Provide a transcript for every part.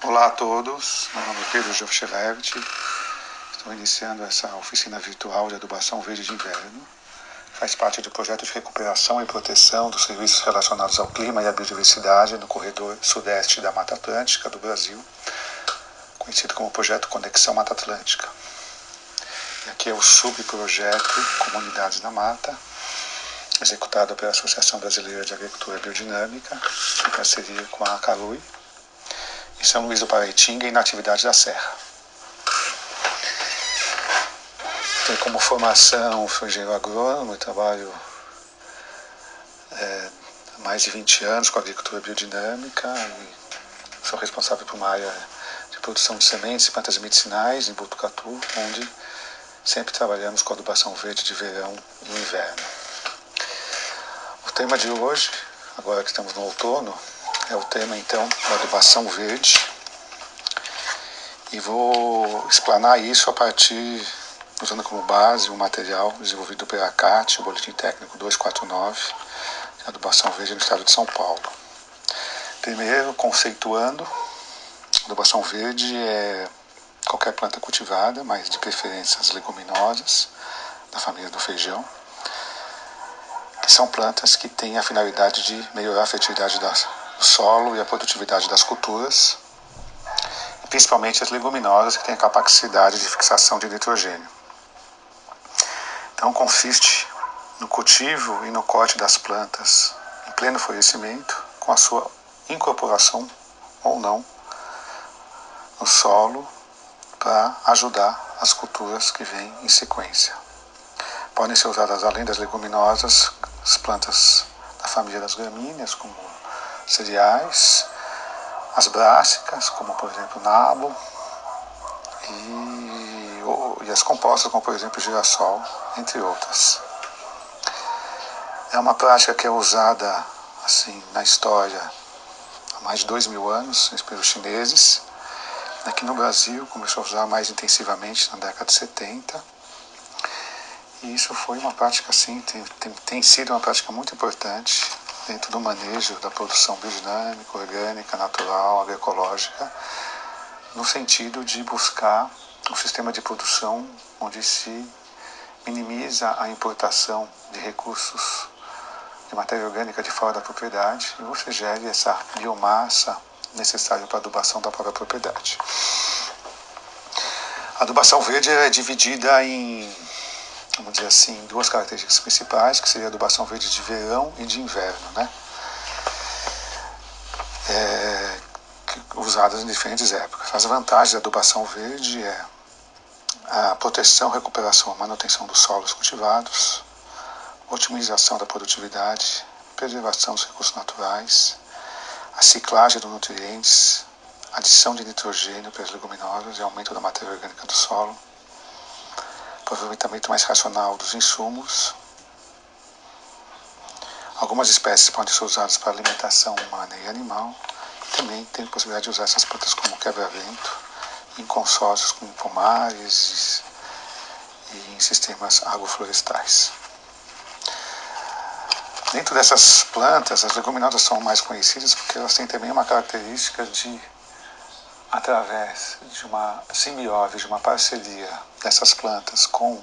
Olá a todos, meu nome é Pedro Jovchevert, estou iniciando essa oficina virtual de adubação verde de inverno. Faz parte do projeto de recuperação e proteção dos serviços relacionados ao clima e à biodiversidade no corredor sudeste da Mata Atlântica do Brasil, conhecido como Projeto Conexão Mata Atlântica. E aqui é o subprojeto Comunidades da Mata, executado pela Associação Brasileira de Agricultura Biodinâmica, em parceria com a Acalui, em São Luís do Paraitinga e na atividade da Serra. Tenho como formação, sou engenheiro agrônomo e trabalho há mais de 20 anos com agricultura biodinâmica e sou responsável por uma área de produção de sementes e plantas medicinais em Botucatu, onde sempre trabalhamos com adubação verde de verão e inverno. O tema de hoje, agora que estamos no outono, é o tema então da adubação verde, e vou explanar isso a partir, usando como base um material desenvolvido pela ACAT, o Boletim Técnico 249, de adubação verde no estado de São Paulo. Primeiro, conceituando, adubação verde é qualquer planta cultivada, mas de preferência as leguminosas, da família do feijão, que são plantas que têm a finalidade de melhorar a fertilidade do solo e a produtividade das culturas, principalmente as leguminosas, que têm a capacidade de fixação de nitrogênio. Então consiste no cultivo e no corte das plantas em pleno florescimento, com a sua incorporação ou não no solo, para ajudar as culturas que vêm em sequência. Podem ser usadas, além das leguminosas, as plantas da família das gramíneas, como cereais, as brássicas, como por exemplo nabo, e as compostas, como por exemplo girassol, entre outras. É uma prática que é usada assim na história há mais de 2.000 anos pelos chineses. Aqui no Brasil começou a usar mais intensivamente na década de 70. E isso foi uma prática, assim, tem sido uma prática muito importante dentro do manejo da produção biodinâmica, orgânica, natural, agroecológica, no sentido de buscar um sistema de produção onde se minimiza a importação de recursos de matéria orgânica de fora da propriedade e você gere essa biomassa necessária para a adubação da própria propriedade. A adubação verde é dividida em, vamos dizer assim, duas características principais, que seria a adubação verde de verão e de inverno, né? Usadas em diferentes épocas. As vantagens da adubação verde é a proteção, recuperação e manutenção dos solos cultivados, otimização da produtividade, preservação dos recursos naturais, a ciclagem dos nutrientes, adição de nitrogênio para as leguminosas e aumento da matéria orgânica do solo, aproveitamento mais racional dos insumos. Algumas espécies podem ser usadas para alimentação humana e animal. Também tem a possibilidade de usar essas plantas como quebra-vento, em consórcios com pomares e em sistemas agroflorestais. Dentro dessas plantas, as leguminosas são mais conhecidas porque elas têm também uma característica de, através de uma simbiose, de uma parceria dessas plantas com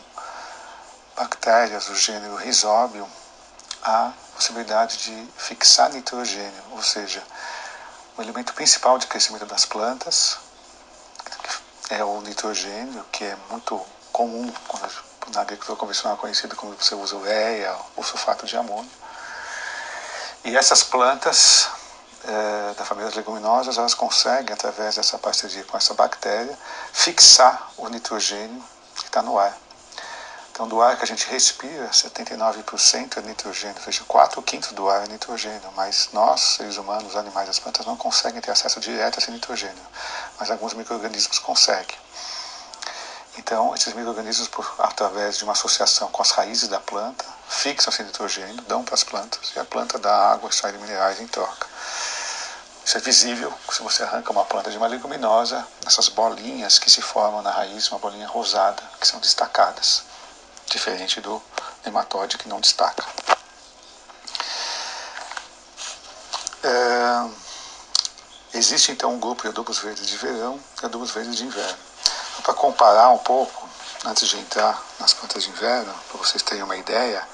bactérias do gênero Rhizobium, a possibilidade de fixar nitrogênio, ou seja, o elemento principal de crescimento das plantas é o nitrogênio, que é muito comum na agricultura convencional, conhecido como você usa ureia ou sulfato de amônio. E essas plantas da família das leguminosas, elas conseguem, através dessa parceria com essa bactéria, fixar o nitrogênio que está no ar. Então, do ar que a gente respira, 79% é nitrogênio, ou seja, 4/5 do ar é nitrogênio, mas nós, seres humanos, os animais, as plantas, não conseguem ter acesso direto a esse nitrogênio, mas alguns micro-organismos conseguem. Então, esses micro-organismos, através de uma associação com as raízes da planta, fixam esse nitrogênio, dão para as plantas, e a planta dá água, sais de minerais em troca. Isso é visível se você arranca uma planta de uma leguminosa, essas bolinhas que se formam na raiz, uma bolinha rosada, que são destacadas, diferente do nematóide que não destaca. Existe então um grupo de adubos verdes de verão e adubos verdes de inverno. Então, para comparar um pouco, antes de entrar nas plantas de inverno, para vocês terem uma ideia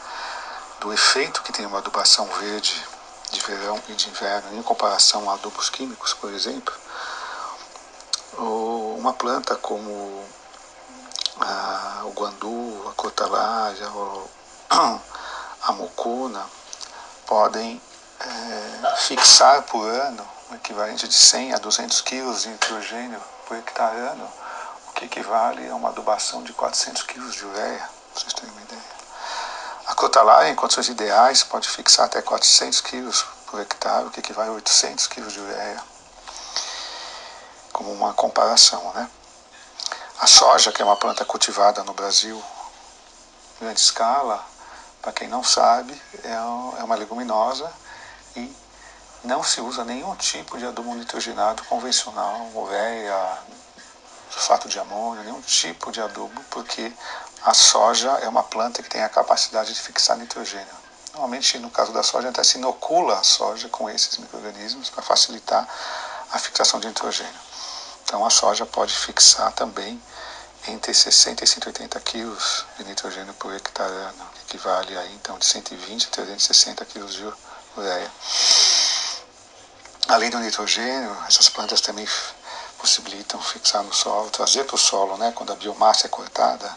do efeito que tem uma adubação verde de verão e de inverno em comparação a adubos químicos, por exemplo, uma planta como o guandu, a crotalária, a mucuna podem fixar por ano o equivalente de 100 a 200 quilos de nitrogênio por hectare ano, o que equivale a uma adubação de 400 quilos de ureia, para vocês terem uma ideia. A crotalária, em condições ideais, pode fixar até 400 quilos por hectare, o que equivale a 800 quilos de ureia, como uma comparação, né? A soja, que é uma planta cultivada no Brasil em grande escala, para quem não sabe, é uma leguminosa e não se usa nenhum tipo de adubo nitrogenado convencional, ureia, sulfato de amônio, nenhum tipo de adubo, porque a soja é uma planta que tem a capacidade de fixar nitrogênio. Normalmente, no caso da soja, até se inocula a soja com esses micro-organismos para facilitar a fixação de nitrogênio. Então, a soja pode fixar também entre 60 e 180 quilos de nitrogênio por hectare ano, que equivale a então de 120 a 360 quilos de ureia. Além do nitrogênio, essas plantas também possibilitam fixar no solo, trazer para o solo, né, quando a biomassa é cortada.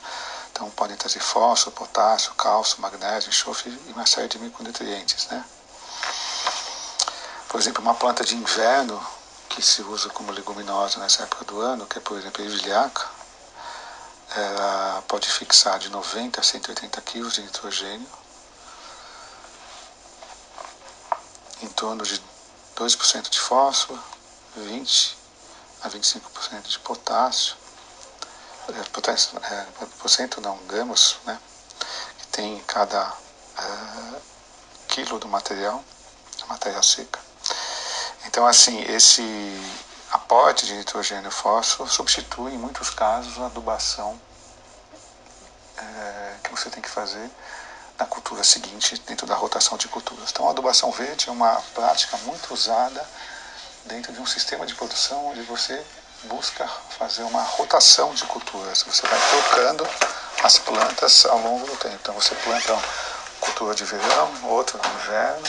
Então podem trazer fósforo, potássio, cálcio, magnésio, enxofre e uma série de micronutrientes, né? Por exemplo, uma planta de inverno que se usa como leguminosa nessa época do ano, que é, por exemplo, a ervilhaca, ela pode fixar de 90 a 180 kg de nitrogênio, em torno de 2% de fósforo, 20 a 25% de potássio, porcento não, gramas, né, que tem em cada quilo do material, da matéria seca. Então, assim, esse aporte de nitrogênio e fósforo substitui, em muitos casos, a adubação que você tem que fazer na cultura seguinte, dentro da rotação de culturas. Então, a adubação verde é uma prática muito usada dentro de um sistema de produção onde você busca fazer uma rotação de culturas. Você vai trocando as plantas ao longo do tempo. Então, você planta uma cultura de verão, outra no inverno,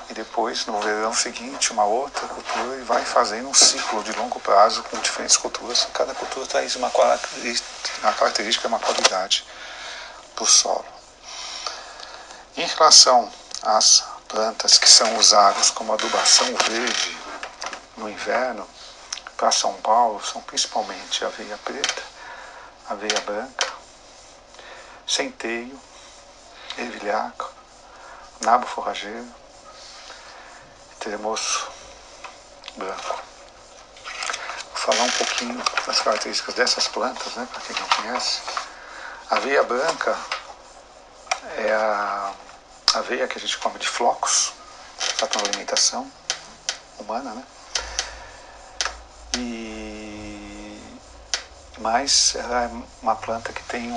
e depois, no verão seguinte, uma outra cultura, e vai fazendo um ciclo de longo prazo com diferentes culturas. Cada cultura traz uma característica, uma qualidade para o solo. Em relação às plantas que são usadas como adubação verde no inverno, para São Paulo, são principalmente aveia preta, aveia branca, centeio, ervilhaca, nabo forrageiro, tremoço branco. Vou falar um pouquinho das características dessas plantas, né, para quem não conhece. A aveia branca é a aveia que a gente come de flocos, para uma alimentação humana, né? Mas ela é uma planta que tem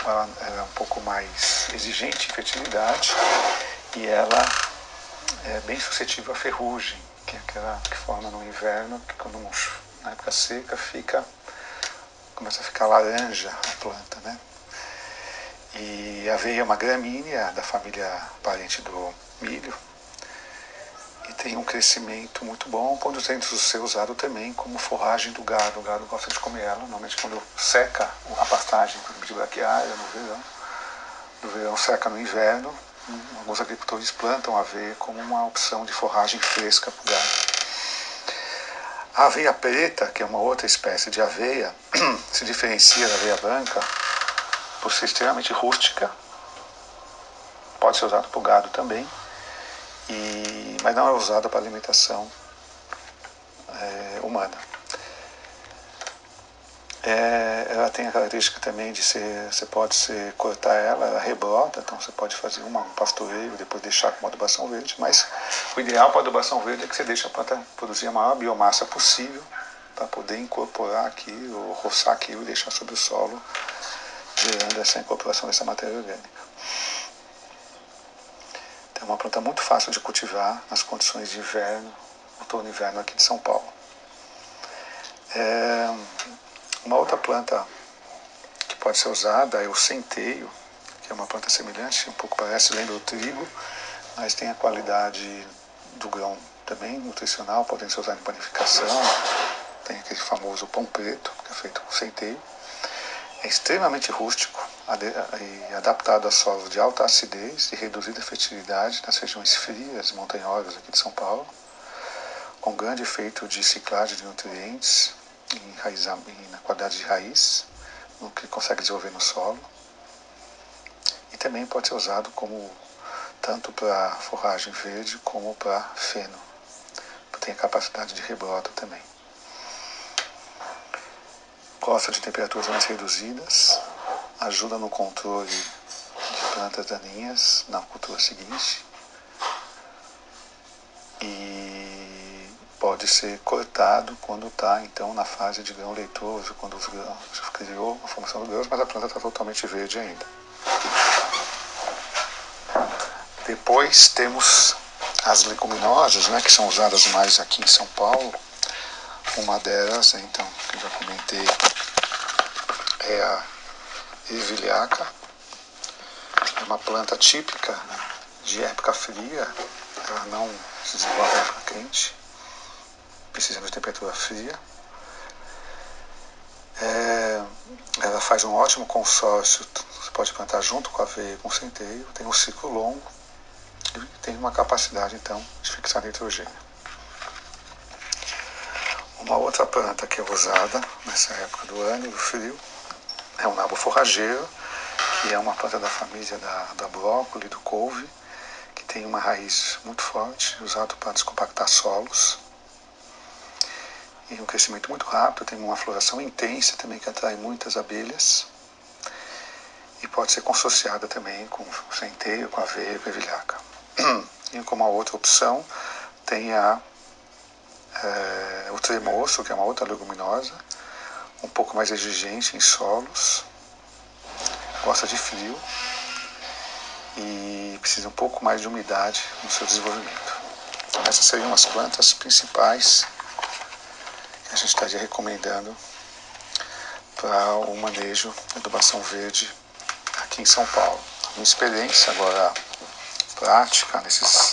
ela é um pouco mais exigente em fertilidade e ela é bem suscetível à ferrugem, que é aquela que forma no inverno, que quando na época seca começa a ficar laranja a planta, né? E a aveia é uma gramínea da família parente do milho e tem um crescimento muito bom, podendo ser usado também como forragem do gado. O gado gosta de comer ela, normalmente quando seca a pastagem de braquiária no verão seca no inverno. Alguns agricultores plantam a aveia como uma opção de forragem fresca para o gado. A aveia preta, que é uma outra espécie de aveia, se diferencia da aveia branca por ser extremamente rústica, pode ser usado para o gado também, mas não é usada para alimentação humana. Ela tem a característica também de você pode cortar ela rebrota, então você pode fazer um pastoreio, depois deixar com uma adubação verde, mas o ideal para a adubação verde é que você deixe a planta produzir a maior biomassa possível para poder incorporar aquilo, roçar aquilo e deixar sobre o solo, gerando essa incorporação dessa matéria orgânica. Então é uma planta muito fácil de cultivar nas condições de inverno outono e inverno aqui de São Paulo. Uma outra planta que pode ser usada é o centeio, que é uma planta semelhante, um pouco parece, lembra o trigo, mas tem a qualidade do grão também, nutricional, podem ser usados em panificação. Tem aquele famoso pão preto, que é feito com centeio. É extremamente rústico e adaptado a solos de alta acidez e reduzida fertilidade nas regiões frias e montanhosas aqui de São Paulo, com grande efeito de ciclagem de nutrientes na qualidade de raiz, no que consegue desenvolver no solo. E também pode ser usado tanto para forragem verde como para feno. Tem a capacidade de rebrota também. Gosta de temperaturas mais reduzidas, ajuda no controle de plantas daninhas na cultura seguinte e pode ser cortado quando está então na fase de grão leitoso, quando os grãos criou a formação dos grãos, mas a planta está totalmente verde ainda. Depois temos as leguminosas, né, que são usadas mais aqui em São Paulo. Uma delas, então, que eu já comentei, é a ervilhaca. É uma planta típica de época fria, ela não se desenvolve em época quente, precisando de temperatura fria. Ela faz um ótimo consórcio, você pode plantar junto com a aveia e com o centeio, tem um ciclo longo e tem uma capacidade, então, de fixar nitrogênio. Uma outra planta que é usada nessa época do ano, do frio, é o nabo forrageiro, que é uma planta da família da brócoli, do couve, que tem uma raiz muito forte, usado para descompactar solos. E um crescimento muito rápido, tem uma floração intensa também que atrai muitas abelhas. E pode ser consorciada também com centeio, com aveia, com ervilhaca. E como uma outra opção, tem o tremoço, que é uma outra leguminosa, um pouco mais exigente em solos, gosta de frio e precisa um pouco mais de umidade no seu desenvolvimento. Essas seriam as plantas principais que a gente estaria recomendando para o manejo de adubação verde aqui em São Paulo. A minha experiência agora prática, nesses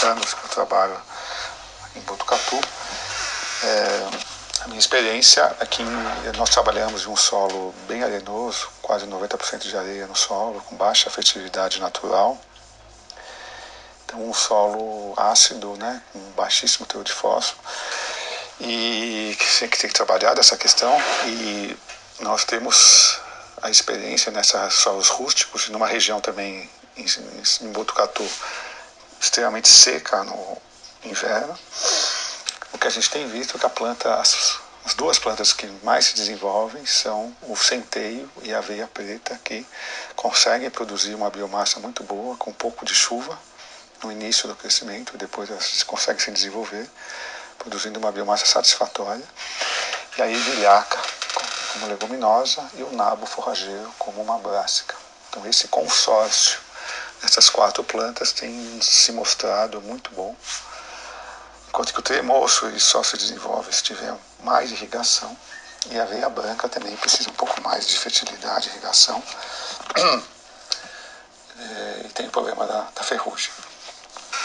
anos que eu trabalho em Botucatu, a minha experiência é que nós trabalhamos em um solo bem arenoso, quase 90% de areia no solo, com baixa fertilidade natural. Então um solo ácido, né, com baixíssimo teor de fósforo, e que tem que trabalhar dessa questão. E nós temos a experiência nessas solos rústicos, numa região também em Botucatu extremamente seca no inverno. O que a gente tem visto é que as duas plantas que mais se desenvolvem são o centeio e a aveia preta, que conseguem produzir uma biomassa muito boa com um pouco de chuva no início do crescimento, e depois elas conseguem se desenvolver, produzindo uma biomassa satisfatória. E a ervilhaca como leguminosa e o nabo forrageiro como uma brássica. Então esse consórcio dessas quatro plantas tem se mostrado muito bom. Enquanto que o tremoço ele só se desenvolve se tiver mais irrigação, e a aveia branca também precisa um pouco mais de fertilidade e irrigação, e tem o problema da ferrugem.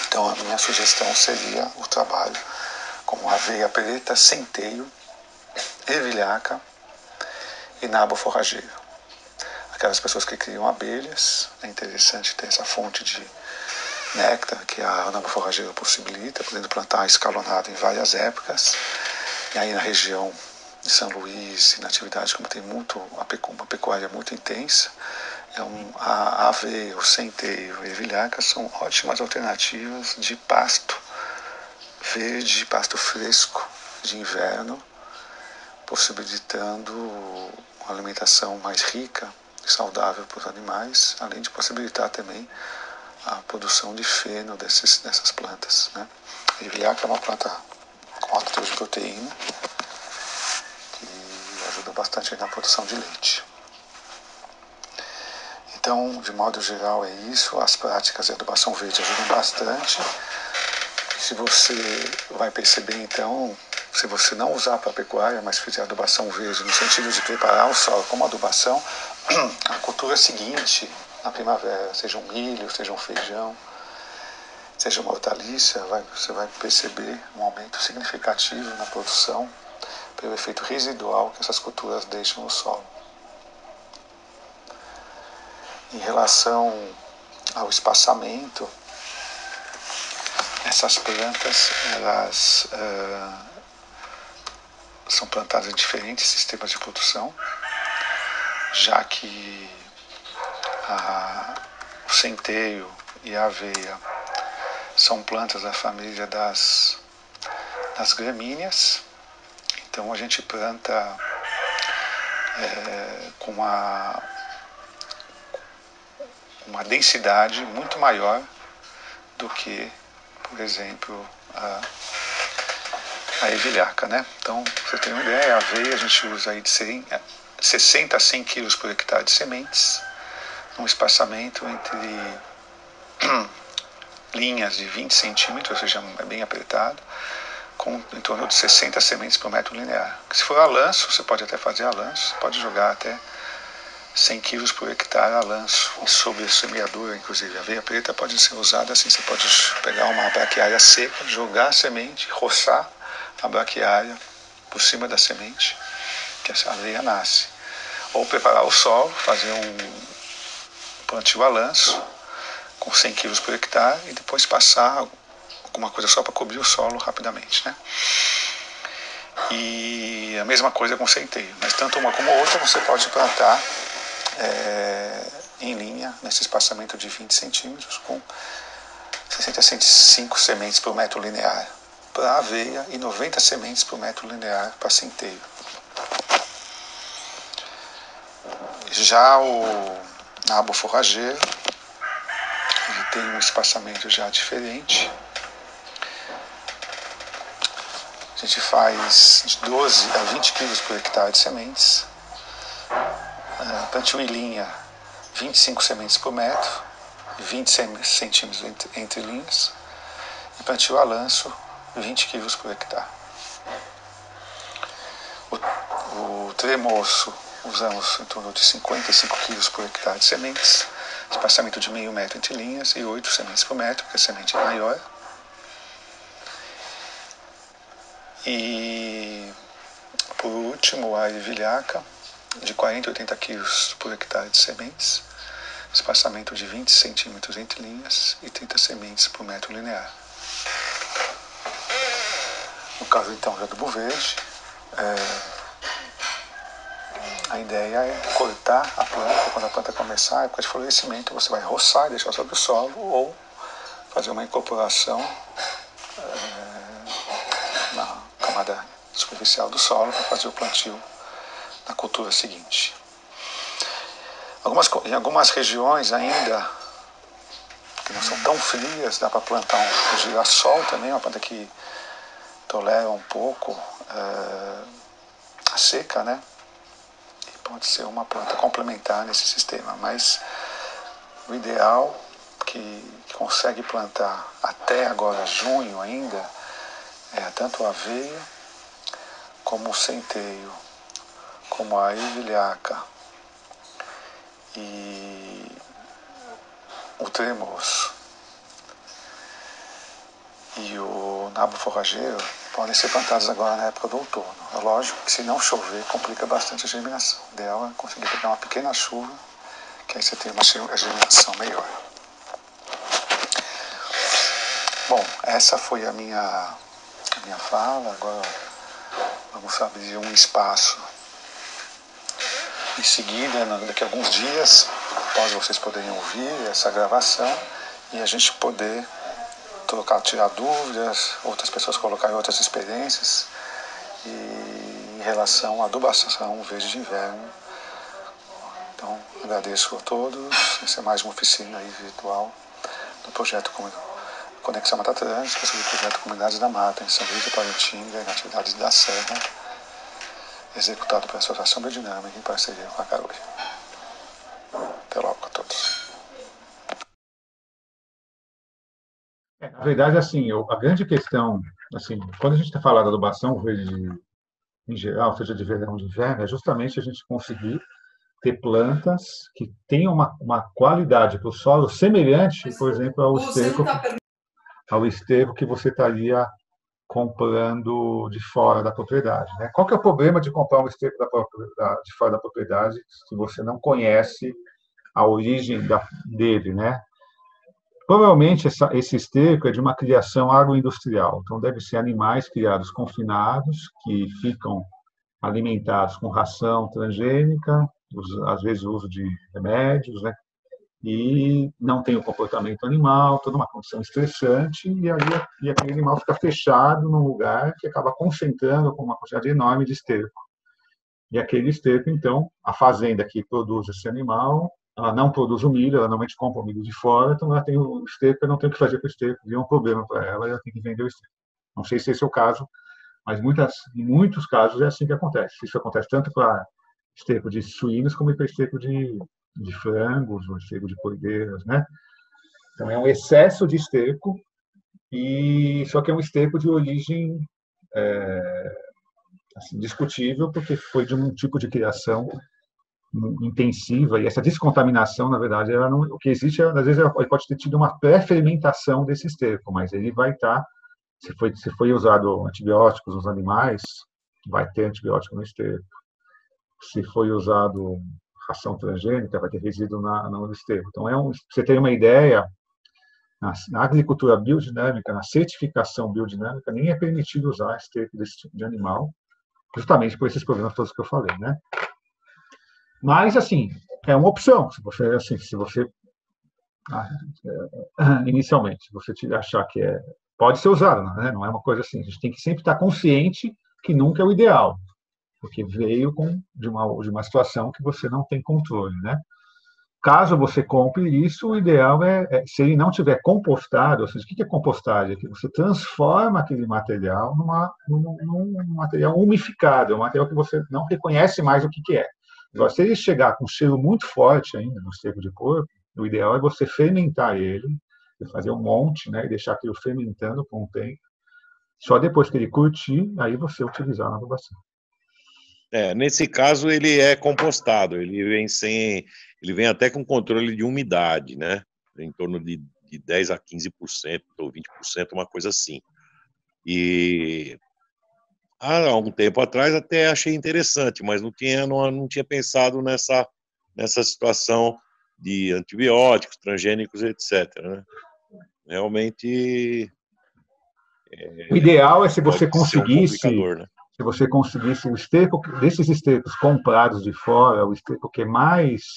Então a minha sugestão seria o trabalho com aveia preta, centeio, ervilhaca e nabo forrageiro. Aquelas pessoas que criam abelhas, é interessante ter essa fonte de néctar que a nabo forrageiro possibilita, podendo plantar escalonado em várias épocas. E aí na região de São Luís, na atividade como tem uma pecuária muito intensa, a aveia, o centeio e a ervilhaca são ótimas alternativas de pasto verde, pasto fresco de inverno, possibilitando uma alimentação mais rica e saudável para os animais, além de possibilitar também a produção de feno dessas plantas, né? A ervilhaca é uma planta com alto teor de proteína que ajuda bastante na produção de leite. Então, de modo geral, é isso. As práticas de adubação verde ajudam bastante se você vai perceber então, se você não usar para pecuária, mas fizer adubação verde, no sentido de preparar o solo como adubação, a cultura seguinte, na primavera, seja um milho, seja um feijão, seja uma hortaliça, você vai perceber um aumento significativo na produção pelo efeito residual que essas culturas deixam no solo. Em relação ao espaçamento, essas plantas elas são plantadas em diferentes sistemas de produção, já que o centeio e a aveia são plantas da família das gramíneas. Então a gente planta com uma densidade muito maior do que, por exemplo, a ervilhaca, né? Então, pra você ter uma ideia, a aveia a gente usa aí de 60 a 100 quilos por hectare de sementes, um espaçamento entre linhas de 20 centímetros, ou seja, é bem apertado, com em torno de 60 sementes por metro linear. Se for a lanço, você pode até fazer a lanço, você pode jogar até 100 quilos por hectare a lanço, sobre a semeadura, inclusive. A aveia preta pode ser usada assim, você pode pegar uma braquiária seca, jogar a semente, roçar a braquiária por cima da semente, que a aveia nasce. Ou preparar o solo, fazer um plantio a lanço, com 100 quilos por hectare, e depois passar alguma coisa só para cobrir o solo rapidamente, né? E a mesma coisa com centeio, mas tanto uma como a outra você pode plantar em linha, nesse espaçamento de 20 centímetros, com 60 a 105 sementes por metro linear para aveia e 90 sementes por metro linear para centeio. Já o nabo forrageiro, ele tem um espaçamento já diferente. A gente faz de 12 a 20 quilos por hectare de sementes. Plantio em linha, 25 sementes por metro, 20 centímetros entre linhas. E plantio a lanço, 20 quilos por hectare. O tremoço, usamos em torno de 55 quilos por hectare de sementes, espaçamento de meio metro entre linhas e 8 sementes por metro, porque a semente é maior. E, por último, a ervilhaca, de 40 a 80 quilos por hectare de sementes, espaçamento de 20 centímetros entre linhas e 30 sementes por metro linear. No caso, então, do adubo verde, a ideia é cortar a planta, quando a planta começar a época de florescimento, você vai roçar e deixar sobre o solo, ou fazer uma incorporação na camada superficial do solo para fazer o plantio na cultura seguinte. Em algumas regiões ainda, que não são tão frias, dá para plantar um girassol também, uma planta que tolera um pouco a seca, né? E pode ser uma planta complementar nesse sistema, mas o ideal que consegue plantar até agora junho ainda é tanto a aveia como o centeio, como a ervilhaca e o tremoço e o nabo forrageiro podem ser plantados agora na época do outono. É lógico que se não chover complica bastante a germinação. O ideal é conseguir pegar uma pequena chuva, que aí você tem uma germinação melhor. Bom, essa foi a minha fala. Agora vamos abrir um espaço. Em seguida, daqui a alguns dias, após vocês poderem ouvir essa gravação e a gente poder tirar dúvidas, outras pessoas colocarem outras experiências e em relação à adubação verde de inverno. Então, agradeço a todos. Essa é mais uma oficina aí virtual do projeto Conexão Mata Atlântica, sobre o projeto Comunidades da Mata, em São Luís do Paraitinga e na atividade da Serra, executado pela Associação Biodinâmica em parceria com a Carolina. Até logo a todos. Na verdade, assim, a grande questão, assim, quando a gente está falando da adubação verde em geral, seja de verão ou de inverno, é justamente a gente conseguir ter plantas que tenham uma qualidade para o solo semelhante, por exemplo, ao esterco que você estaria comprando de fora da propriedade. Né? Qual que é o problema de comprar um esterco de fora da propriedade se você não conhece a origem dele, né? Provavelmente esse esterco é de uma criação agroindustrial, então deve ser animais criados confinados, que ficam alimentados com ração transgênica, às vezes o uso de remédios, né? E não tem o comportamento animal, toda uma condição estressante, e aquele animal fica fechado num lugar que acaba concentrando com uma quantidade enorme de esterco. E aquele esterco, então, a fazenda que produz esse animal, ela não produz o milho, ela normalmente compra o milho de fora, então ela tem o esterco, ela não tem o que fazer com o esterco, vira um problema para ela, ela tem que vender o esterco. Não sei se esse é o caso, mas em muitos casos é assim que acontece. Isso acontece tanto para esterco de suínos como para esterco de frangos ou esterco de cordeiras, né? Então é um excesso de esterco, e só que é um esterco de origem assim, discutível, porque foi de um tipo de criação intensiva, e essa descontaminação, na verdade, ela não, o que existe, às vezes, ele pode ter tido uma pré-fermentação desse esterco, mas ele vai estar, se foi usado antibióticos nos animais, vai ter antibiótico no esterco. Se foi usado ração transgênica, vai ter resíduo no esterco. Então, para você ter uma ideia, na agricultura biodinâmica, na certificação biodinâmica, nem é permitido usar esterco desse tipo de animal, justamente por esses problemas todos que eu falei, né? Mas, assim, é uma opção. Se você inicialmente, se você achar que pode ser usado, né? Não é uma coisa assim. A gente tem que sempre estar consciente que nunca é o ideal, porque veio de uma situação que você não tem controle, né? Caso você compre isso, o ideal se ele não tiver compostado, ou seja, o que é compostagem? É que você transforma aquele material num material umificado, um material que você não reconhece mais o que é. Agora, se ele chegar com um cheiro muito forte ainda no esterco de porco, o ideal é você fermentar ele, fazer um monte, né, e deixar aquilo fermentando por um tempo. Só depois que ele curtir, aí você utilizar na adubação. Nesse caso, ele é compostado, ele vem até com controle de umidade, né? Em torno de 10 a 15% ou 20%, uma coisa assim. E há um tempo atrás até achei interessante, mas não tinha pensado nessa situação de antibióticos, transgênicos, etc. Né? Realmente. O ideal é se você conseguisse. Né? Se você conseguisse o esterco, desses estercos comprados de fora, o esterco que é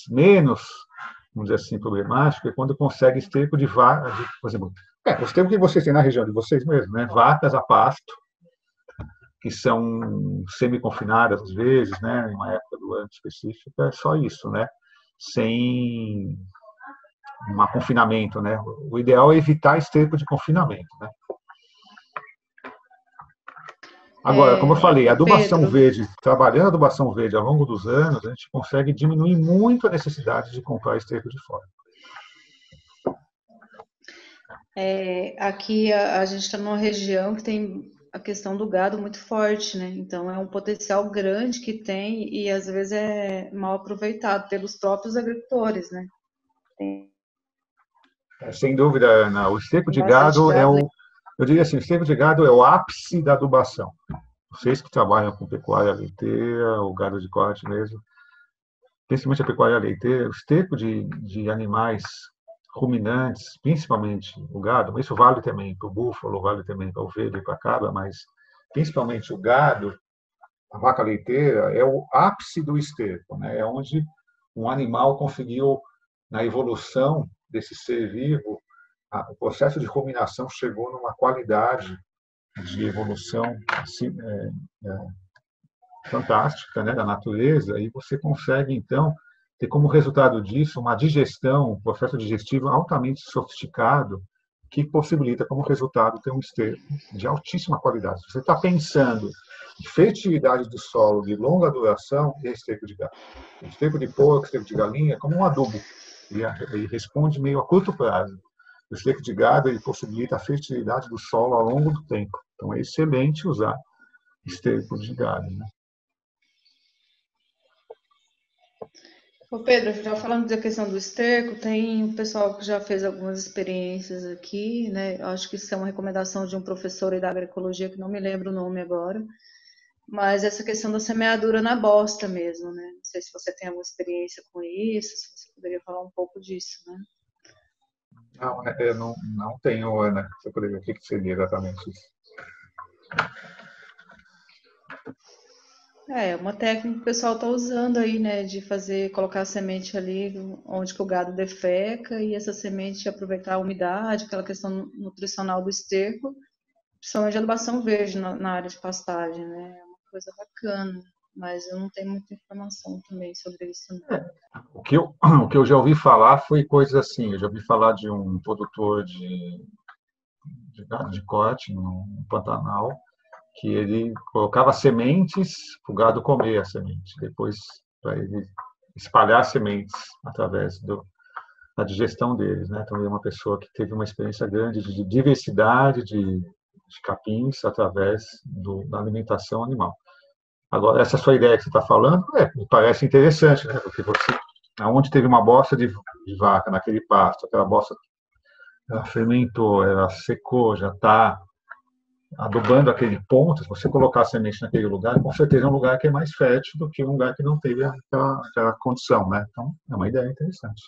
menos, vamos dizer assim, problemático, é quando consegue esterco de vaca, por exemplo, o esterco que vocês têm na região de vocês mesmo, né? Vacas a pasto, que são semi-confinadas às vezes, né? Em uma época do ano específica, é só isso, né? Sem um confinamento, né? O ideal é evitar esterco de confinamento, né? Agora, como eu falei, a adubação verde, trabalhando a adubação verde ao longo dos anos, a gente consegue diminuir muito a necessidade de comprar esterco de fora. Aqui a gente está numa região que tem a questão do gado muito forte, né? Então é um potencial grande que tem e às vezes é mal aproveitado pelos próprios agricultores, né? Sem dúvida, Ana, o esterco de gado eu diria assim, o esterco de gado é o ápice da adubação. Vocês que trabalham com pecuária leiteira, o gado de corte mesmo, principalmente a pecuária leiteira, o esterco de animais ruminantes, principalmente o gado, mas isso vale também para o búfalo, vale também para a ovelha e para a cabra, mas principalmente o gado, a vaca leiteira, é o ápice do esterco, né? É onde um animal conseguiu, na evolução desse ser vivo, o processo de ruminação chegou numa qualidade de evolução assim, fantástica, né, da natureza, e você consegue, então, ter como resultado disso uma digestão, um processo digestivo altamente sofisticado, que possibilita, como resultado, ter um esterco de altíssima qualidade. Se você está pensando em fertilidade do solo de longa duração, é esterco de gado. Esterco de porco, esterco de galinha, é como um adubo. Ele responde meio a curto prazo. O esterco de gado ele possibilita a fertilidade do solo ao longo do tempo. Então é excelente usar esterco de gado, né? Ô Pedro, já falando da questão do esterco, tem um pessoal que já fez algumas experiências aqui, né? Eu acho que isso é uma recomendação de um professor aí da agroecologia, que não me lembro o nome agora, mas essa questão da semeadura na bosta mesmo, né? Não sei se você tem alguma experiência com isso, se você poderia falar um pouco disso, né? Não, eu não tenho, Ana. Você poderia, o que seria exatamente isso? É uma técnica que o pessoal está usando aí, né, de fazer, colocar a semente ali onde que o gado defeca e essa semente aproveitar a umidade, aquela questão nutricional do esterco, principalmente a adubação verde na área de pastagem, né? É uma coisa bacana, mas eu não tenho muita informação também sobre isso. O que eu já ouvi falar foi coisas assim. Eu já ouvi falar de um produtor de gado de corte no Pantanal, que ele colocava sementes para o gado comer a semente, depois para ele espalhar sementes através da digestão deles, né? Então, ele é uma pessoa que teve uma experiência grande de diversidade de capins através da alimentação animal. Agora, essa sua ideia que você está falando, me parece interessante, né? Porque você, aonde teve uma bosta de vaca naquele pasto, aquela bosta ela fermentou, ela secou, já está adubando aquele ponto, se você colocar a semente naquele lugar, com certeza é um lugar que é mais fértil do que um lugar que não teve aquela condição, né? Então, é uma ideia interessante.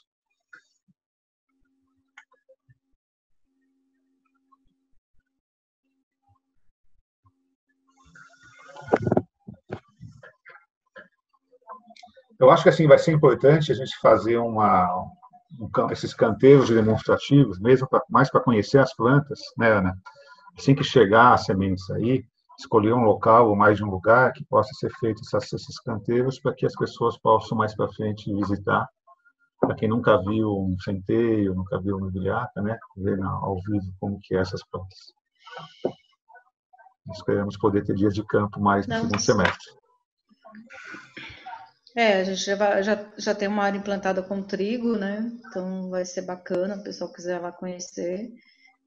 Eu acho que assim vai ser importante a gente fazer esses canteiros demonstrativos, mesmo mais para conhecer as plantas, né, Ana? Assim que chegar as sementes aí, escolher um local ou mais de um lugar que possa ser feito esses canteiros para que as pessoas possam mais para frente visitar. Para quem nunca viu um centeio, nunca viu uma bilhata, né, ver ao vivo como que é essas plantas. Esperamos poder ter dias de campo mais no Não, segundo semestre. a gente já tem uma área implantada com trigo, né? Então vai ser bacana, o pessoal quiser lá conhecer.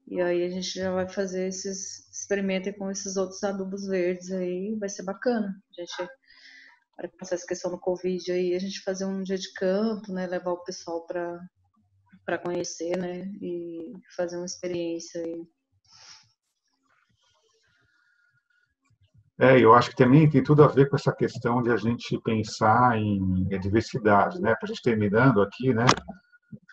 E aí a gente já vai fazer esses experimentos com esses outros adubos verdes aí, vai ser bacana. A gente, para passar essa questão do Covid aí, a gente fazer um dia de campo, né? Levar o pessoal para conhecer, né? E fazer uma experiência aí. Eu acho que também tem tudo a ver com essa questão de a gente pensar em diversidade, né? Para a gente terminando aqui, né?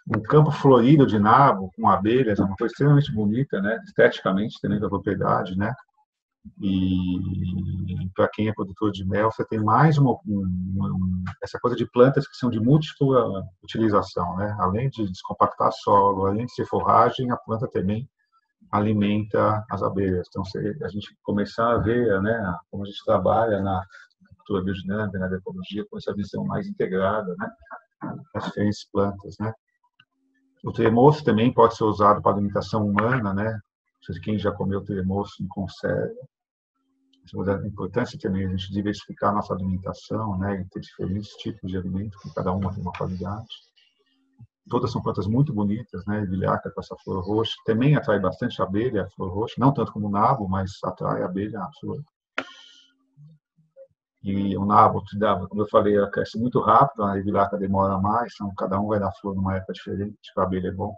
Um campo florido de nabo com abelhas é uma coisa extremamente bonita, né? Esteticamente também da propriedade, né? E para quem é produtor de mel, você tem mais essa coisa de plantas que são de múltipla utilização, né? Além de descompactar solo, além de ser forragem, a planta também alimenta as abelhas. Então, se a gente começar a ver, né, como a gente trabalha na agricultura biodinâmica, na agroecologia, com essa visão mais integrada, né, das diferentes plantas, né. O tremoço também pode ser usado para alimentação humana, né. Não sei se quem já comeu tremoço em conserva. A importância também a gente diversificar a nossa alimentação, né, e ter diferentes tipos de alimento, que cada uma tem uma qualidade. Todas são plantas muito bonitas, né? Vilhaca com essa flor roxa. Também atrai bastante abelha, a flor roxa. Não tanto como o nabo, mas atrai a abelha, a flor. E o nabo, como eu falei, ela cresce muito rápido, a vilhaca demora mais, então cada um vai dar flor numa época diferente, a abelha é bom.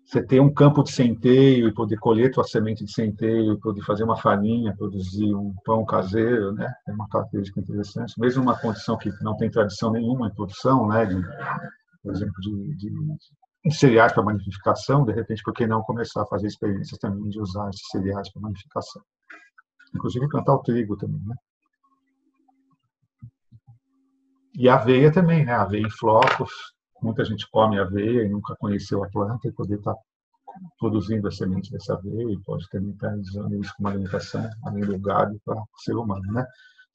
Você ter um campo de centeio e poder colher sua semente de centeio, poder fazer uma farinha, produzir um pão caseiro, né? É uma característica interessante. Mesmo uma condição que não tem tradição nenhuma em produção, né? Por exemplo, de cereais para magnificação, de repente, por que não começar a fazer experiências também de usar esses cereais para magnificação? Inclusive plantar o trigo também, né? E a aveia também, né? A aveia em flocos. Muita gente come aveia e nunca conheceu a planta e poder estar produzindo a semente dessa aveia e pode também estar usando isso como alimentação, além do gado, para o ser humano, né?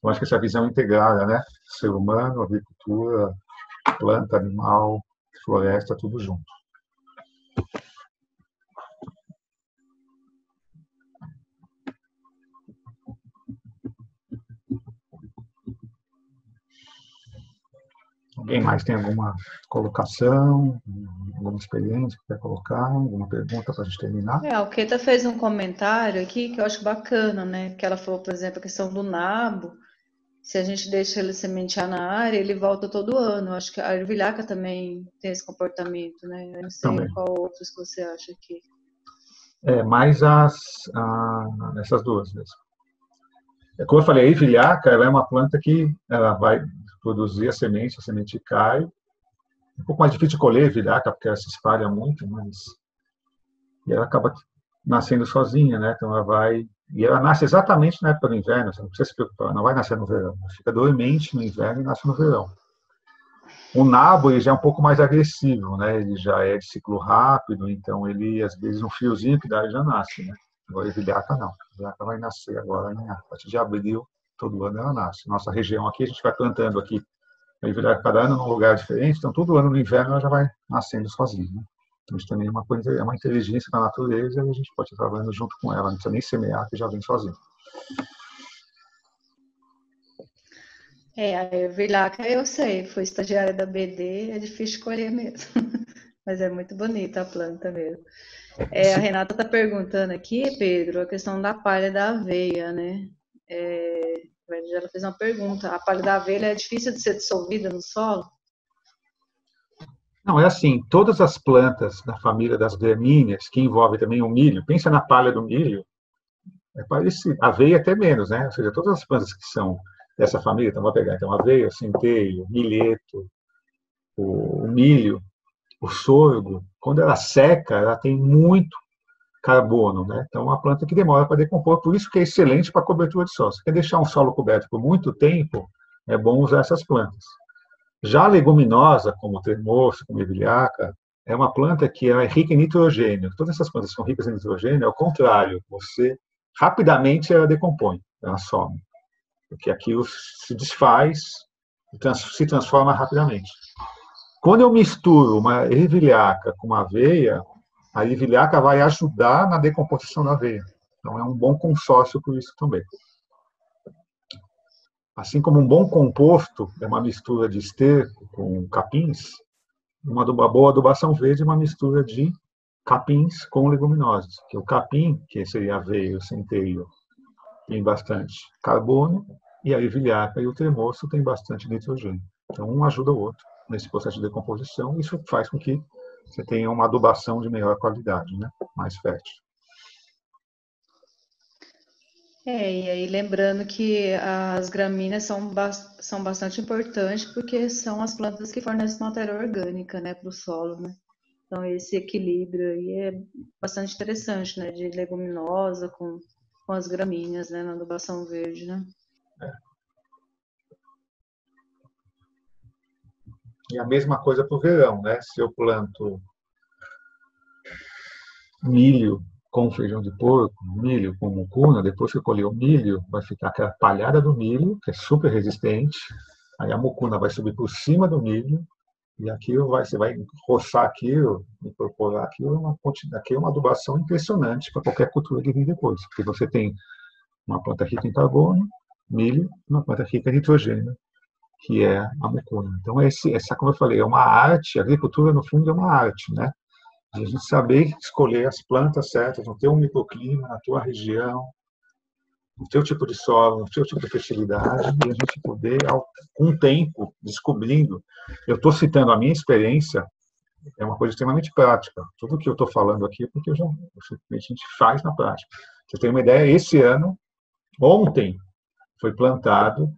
Eu acho que essa visão integrada, né? Ser humano, agricultura, planta, animal, floresta, tudo junto. Alguém mais tem alguma colocação, alguma experiência que quer colocar, alguma pergunta para a gente terminar? A Alqueta fez um comentário aqui que eu acho bacana, né? Que ela falou, por exemplo, a questão do nabo. Se a gente deixa ele sementear na área, ele volta todo ano. Eu acho que a ervilhaca também tem esse comportamento, né? Eu não sei Também. qual outros que você acha aqui. Mais essas duas mesmo. Como eu falei, a ervilhaca ela é uma planta que ela vai produzir a semente cai. É um pouco mais difícil de colher a ervilhaca, porque ela se espalha muito, e ela acaba nascendo sozinha, né? Então ela vai... E ela nasce exatamente na época do inverno, você não precisa se preocupar, ela não vai nascer no verão. Ela fica dormente no inverno e nasce no verão. O nabo ele já é um pouco mais agressivo, né? Ele já é de ciclo rápido, então ele, às vezes, um fiozinho que dá, ele já nasce, né? Agora, a ervilhaca não. A ervilhaca vai nascer agora, a partir de abril, todo ano ela nasce. Nossa região aqui, a gente vai plantando aqui a ervilhaca cada ano num lugar diferente, então todo ano no inverno ela já vai nascendo sozinha, né? Então, isso também é uma coisa, é uma inteligência da natureza e a gente pode estar trabalhando junto com ela, não precisa nem semear, que já vem sozinho. A ervilhaca eu sei, fui estagiária da BD, é difícil escolher mesmo. Mas é muito bonita a planta mesmo. A Renata está perguntando aqui, Pedro, a questão da palha da aveia, né? Ela fez uma pergunta. A palha da aveia é difícil de ser dissolvida no solo? Não, é assim, todas as plantas da família das gramíneas, que envolve também o milho, pensa na palha do milho, é parecido. Aveia até menos, né? Ou seja, todas as plantas que são dessa família, então vou pegar então aveia, o centeio, o milheto, o milho, o sorgo, quando ela seca, ela tem muito carbono, né? Então, é uma planta que demora para decompor, por isso que é excelente para cobertura de solo. Se quer deixar um solo coberto por muito tempo, é bom usar essas plantas. Já a leguminosa, como o tremoço, como a ervilhaca, é uma planta que é rica em nitrogênio. Todas essas plantas são ricas em nitrogênio, é o contrário. Você rapidamente ela decompõe, ela some, porque aquilo se desfaz, se transforma rapidamente. Quando eu misturo uma ervilhaca com uma aveia, a ervilhaca vai ajudar na decomposição da aveia. Então, é um bom consórcio por isso também. Assim como um bom composto é uma mistura de esterco com capins, uma boa adubação verde é uma mistura de capins com leguminosas. Que o capim, que seria a aveia, o centeio, tem bastante carbono, e a ervilhaca e o tremoço tem bastante nitrogênio. Então, um ajuda o outro nesse processo de decomposição, e isso faz com que você tenha uma adubação de melhor qualidade, né? Mais fértil. E aí lembrando que as gramíneas são bastante importantes porque são as plantas que fornecem matéria orgânica, né, para o solo, né? Então esse equilíbrio aí é bastante interessante, né, de leguminosa com as gramíneas, né, na adubação verde, né? E a mesma coisa para o verão, né? Se eu planto milho com feijão de porco, milho com mucuna, depois que eu colher o milho, vai ficar aquela palhada do milho, que é super resistente, aí a mucuna vai subir por cima do milho, e aquilo você vai roçar aquilo, incorporar aquilo, aqui é uma adubação impressionante para qualquer cultura que vem depois, porque você tem uma planta rica em carbono, milho, uma planta rica em nitrogênio, que é a mucuna. Então, essa, como eu falei, é uma arte, a agricultura, no fundo, é uma arte, né? De a gente saber escolher as plantas certas no teu microclima, na tua região, no teu tipo de solo, no teu tipo de fertilidade, e a gente poder, com o tempo, descobrindo. Eu estou citando a minha experiência, é uma coisa extremamente prática. Tudo que eu estou falando aqui é porque a gente faz na prática. Você tem uma ideia, esse ano, ontem, foi plantado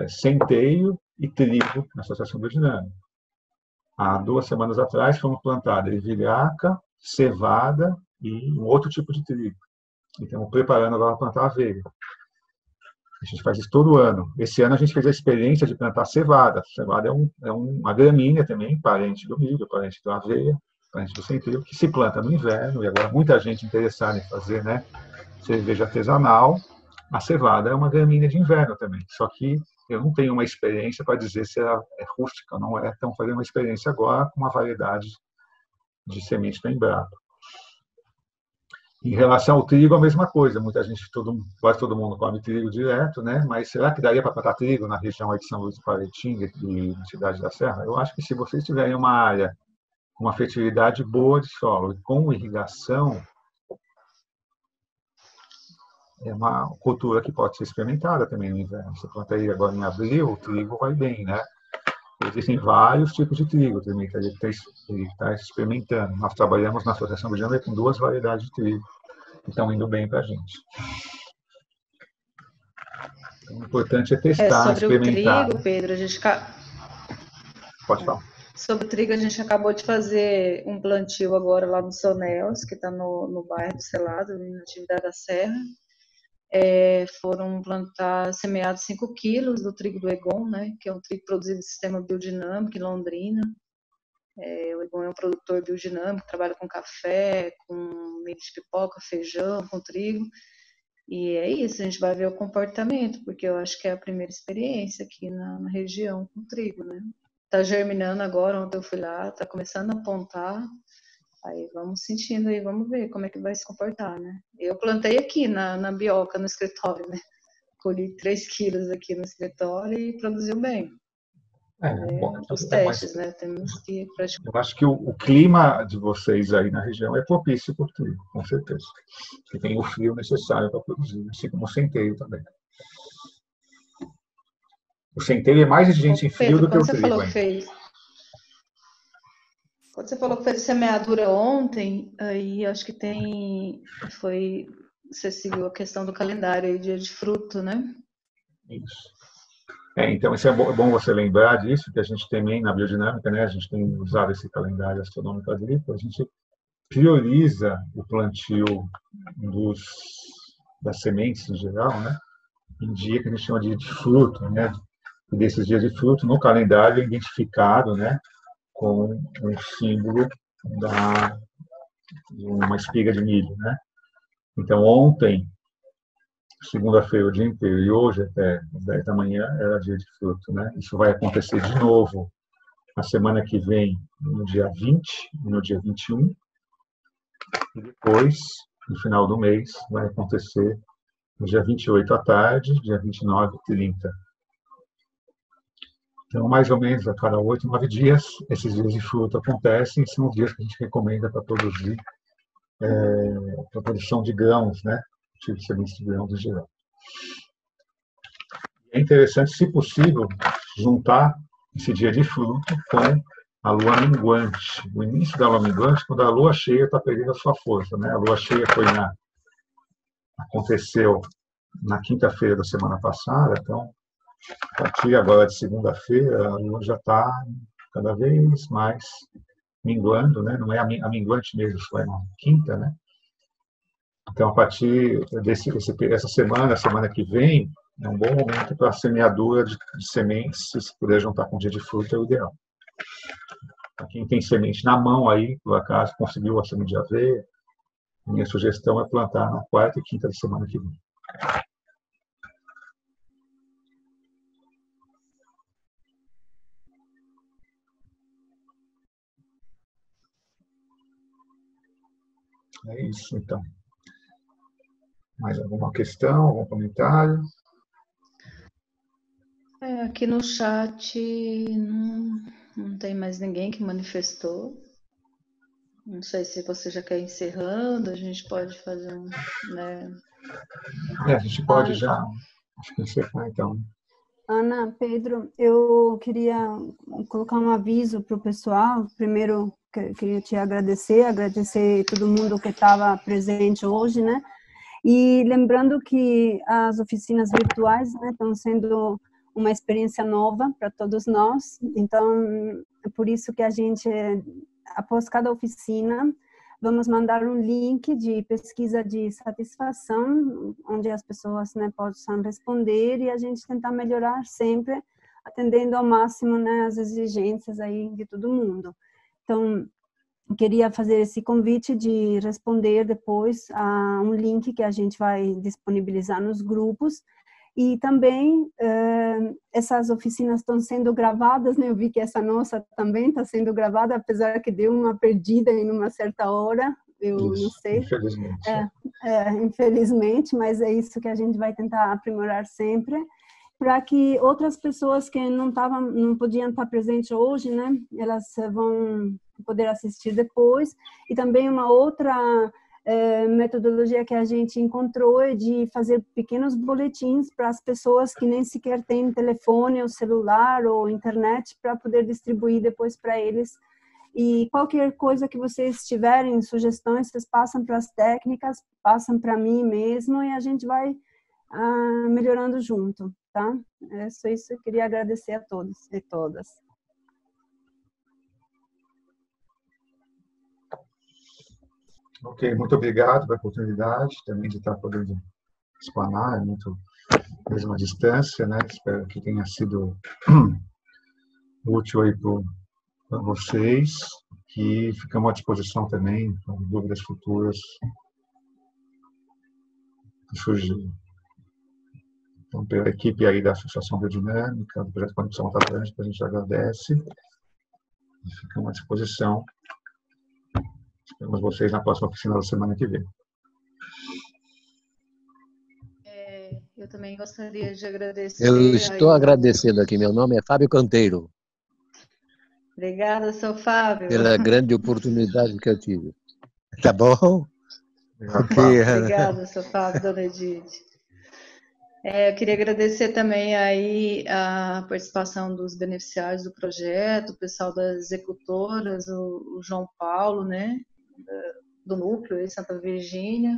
centeio e trigo na Associação Biodinâmica. Há 2 semanas atrás foram plantadas ervilhaca, cevada e um outro tipo de trigo. E estamos preparando agora para plantar aveia. A gente faz isso todo ano. Esse ano a gente fez a experiência de plantar cevada. Cevada é uma gramínea também, parente do milho, parente da aveia, parente do centeio, que se planta no inverno, e agora muita gente interessada em fazer, né, cerveja artesanal. A cevada é uma gramínea de inverno também, só que eu não tenho uma experiência para dizer se ela é rústica ou não é. Então, fazer uma experiência agora com uma variedade de semente da Embrapa. Em relação ao trigo, a mesma coisa. Muita gente, quase todo mundo come trigo direto, né? Mas será que daria para plantar trigo na região aí de São Luís do Paraitinga e na Cidade da Serra? Eu acho que se vocês tiverem uma área com uma fertilidade boa de solo e com irrigação, é uma cultura que pode ser experimentada também no inverno. Você planta aí agora em abril, o trigo vai bem, né? Existem vários tipos de trigo também que a gente está experimentando. Nós trabalhamos na Associação do Janeiro com 2 variedades de trigo que estão indo bem para a gente. Então, o importante é testar, sobre experimentar. O trigo, Pedro, Pode falar. Sobre o trigo, a gente acabou de fazer um plantio agora lá no Sonéus, que está no bairro do Selado, na Atividade da Serra. Foram semeados 5 quilos do trigo do Egon, né, que é um trigo produzido no sistema biodinâmico em Londrina. O Egon é um produtor biodinâmico, trabalha com café, com milho de pipoca, feijão, com trigo. E é isso, a gente vai ver o comportamento, porque eu acho que é a primeira experiência aqui na região com trigo, né? Tá germinando agora, ontem eu fui lá, tá começando a apontar. Aí vamos sentindo aí, vamos ver como é que vai se comportar, né? Eu plantei aqui na bioca, no escritório, né? Colhi 3 quilos aqui no escritório e produziu bem. Os testes, né? Temos que praticar. Eu acho que o clima de vocês aí na região é propício para o trigo, com certeza. Que tem o frio necessário para produzir, assim como o centeio também. O centeio é mais exigente em frio do que o trigo. Quando você falou que fez semeadura ontem, aí acho que você seguiu a questão do calendário aí, dia de fruto, né? Isso. Então, isso é bom você lembrar disso, que a gente também, na biodinâmica, né, a gente tem usado esse calendário astronômico agrícola, a gente prioriza o plantio das sementes em geral, né, em dia que a gente chama de fruto, né, e desses dias de fruto no calendário identificado, né, com um símbolo de uma espiga de milho, né. Então, ontem, segunda-feira o dia inteiro, e hoje até às 10 da manhã era dia de fruto, né? Isso vai acontecer de novo na semana que vem, no dia 20, no dia 21, e depois, no final do mês, vai acontecer no dia 28 à tarde, dia 29 e 30. Então, mais ou menos a cada 8, 9 dias, esses dias de fruto acontecem, e são os dias que a gente recomenda para produzir, para a produção de grãos, né? Tipo de sementes de grãos em geral. É interessante, se possível, juntar esse dia de fruto com a lua minguante. O início da lua minguante, quando a lua cheia está perdendo a sua força, né? A lua cheia aconteceu na quinta-feira da semana passada, então, a partir agora de segunda-feira, a lua já está cada vez mais minguando, né? Não é a minguante mesmo, foi na quinta, né? Então, a partir dessa semana, a semana que vem, é um bom momento para a semeadura de sementes, se puder juntar com o dia de fruta, é o ideal. Para quem tem semente na mão aí, por acaso, conseguiu a semente de aveia, minha sugestão é plantar na quarta e quinta da semana que vem. É isso, então. Mais alguma questão, algum comentário? Aqui no chat não tem mais ninguém que manifestou. Não sei se você já quer ir encerrando, a gente pode fazer um... Né? A gente pode já encerrar, então. Ana, Pedro, eu queria colocar um aviso para o pessoal. Primeiro, queria te agradecer todo mundo que estava presente hoje, né? E lembrando que as oficinas virtuais, né, estão sendo uma experiência nova para todos nós. Então, é por isso que a gente, após cada oficina, vamos mandar um link de pesquisa de satisfação, onde as pessoas, né, possam responder e a gente tentar melhorar sempre, atendendo ao máximo, né, as exigências aí de todo mundo. Então, eu queria fazer esse convite de responder depois a um link que a gente vai disponibilizar nos grupos. E também essas oficinas estão sendo gravadas, né? Eu vi que essa nossa também está sendo gravada, apesar que deu uma perdida em uma certa hora, eu não Isso, sei. infelizmente. Infelizmente, mas é isso que a gente vai tentar aprimorar sempre, para que outras pessoas que não podiam estar presentes hoje, né, elas vão poder assistir depois. E também uma outra metodologia que a gente encontrou é de fazer pequenos boletins para as pessoas que nem sequer têm telefone ou celular ou internet, para poder distribuir depois para eles. E qualquer coisa que vocês tiverem, sugestões, vocês passam para as técnicas, passam para mim mesmo, e a gente vai melhorando junto, tá? É só isso, eu queria agradecer a todos e todas. Ok, muito obrigado pela oportunidade também de estar podendo explanar, é muito mesmo à distância, né? Espero que tenha sido útil aí para vocês, que ficamos à disposição também para dúvidas futuras que surgirem. Então, pela equipe aí da Associação Biodinâmica, do Projeto Conexão Atlântica, a gente agradece e ficamos à disposição. Esperamos vocês na próxima oficina da semana que vem. Eu também gostaria de agradecer. Eu estou agradecendo aqui. Meu nome é Fábio Canteiro. Obrigada, seu Fábio. Pela grande oportunidade que eu tive. Tá bom? Obrigada, seu Fábio, dona Edith. Eu queria agradecer também aí a participação dos beneficiários do projeto, o pessoal das executoras, o João Paulo, né, do núcleo em Santa Virgínia,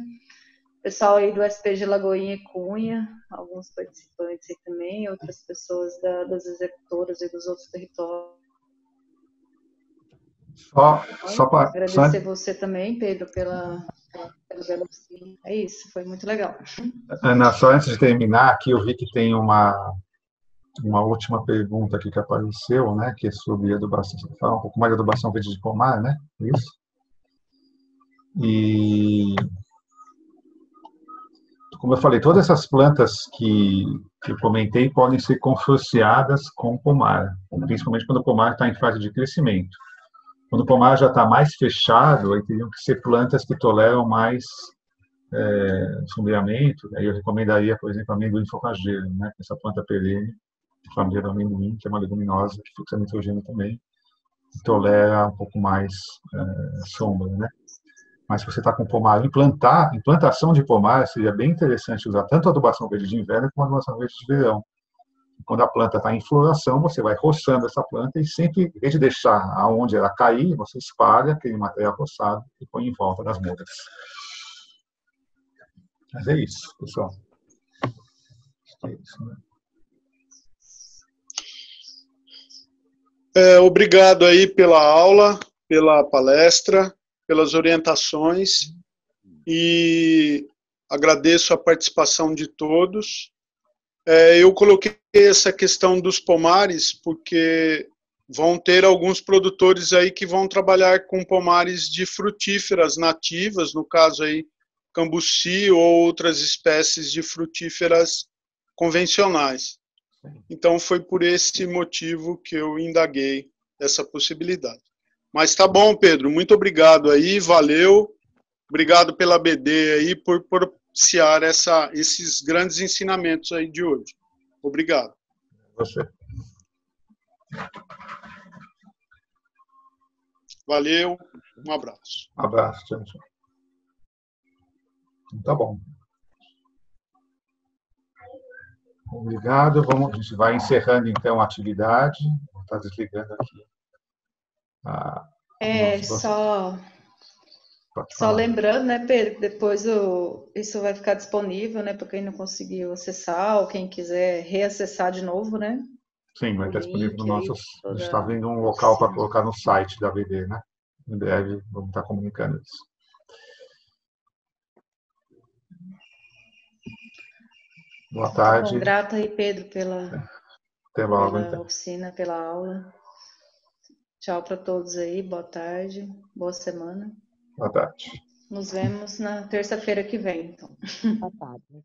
o pessoal aí do SPG Lagoinha e Cunha, alguns participantes aí também, outras pessoas das executoras e dos outros territórios. Só para agradecer você também, Pedro, pela bela oficina. É isso, foi muito legal. Ana, só antes de terminar, aqui eu vi que tem uma última pergunta aqui que apareceu, né, que é sobre adubação, fala um pouco mais de adubação verde de pomar, né, isso? E, como eu falei, todas essas plantas que eu comentei podem ser consorciadas com pomar, principalmente quando o pomar está em fase de crescimento. Quando o pomar já está mais fechado, aí teriam que ser plantas que toleram mais sombreamento. Aí eu recomendaria, por exemplo, amendoim focageiro, né? Essa planta perene, família do amendoim, que é uma leguminosa, que fixa nitrogênio também, que tolera um pouco mais sombra, né? Mas se você está com pomar, implantação de pomar seria bem interessante usar tanto a adubação verde de inverno como a adubação verde de verão. Quando a planta está em floração, você vai roçando essa planta e sempre, em vez de deixar aonde ela cair, você espalha aquele material roçado e põe em volta das mudas. Mas é isso, pessoal. É isso, né? Obrigado aí pela aula, pela palestra, pelas orientações, e agradeço a participação de todos. Eu coloquei essa questão dos pomares porque vão ter alguns produtores aí que vão trabalhar com pomares de frutíferas nativas, no caso aí cambuci ou outras espécies de frutíferas convencionais. Então foi por esse motivo que eu indaguei essa possibilidade. Mas tá bom, Pedro, muito obrigado aí, valeu. Obrigado pela BD aí por propiciar esses grandes ensinamentos aí de hoje. Obrigado. Você. Valeu, um abraço. Um abraço, tchau, tchau. Tá bom. Obrigado. A gente vai encerrando então a atividade. Vou estar desligando aqui. Só lembrando, né, Pedro, depois isso vai ficar disponível, né, para quem não conseguiu acessar ou quem quiser reacessar de novo, né? Sim, vai estar disponível no nosso. A gente está vendo um local para colocar no site da BD, né? Em breve vamos estar comunicando isso. Boa tarde. Bom, grata aí, Pedro, pela oficina, pela aula. Tchau para todos aí, boa tarde, boa semana. Boa tarde. Nos vemos na terça-feira que vem, então. Boa tarde.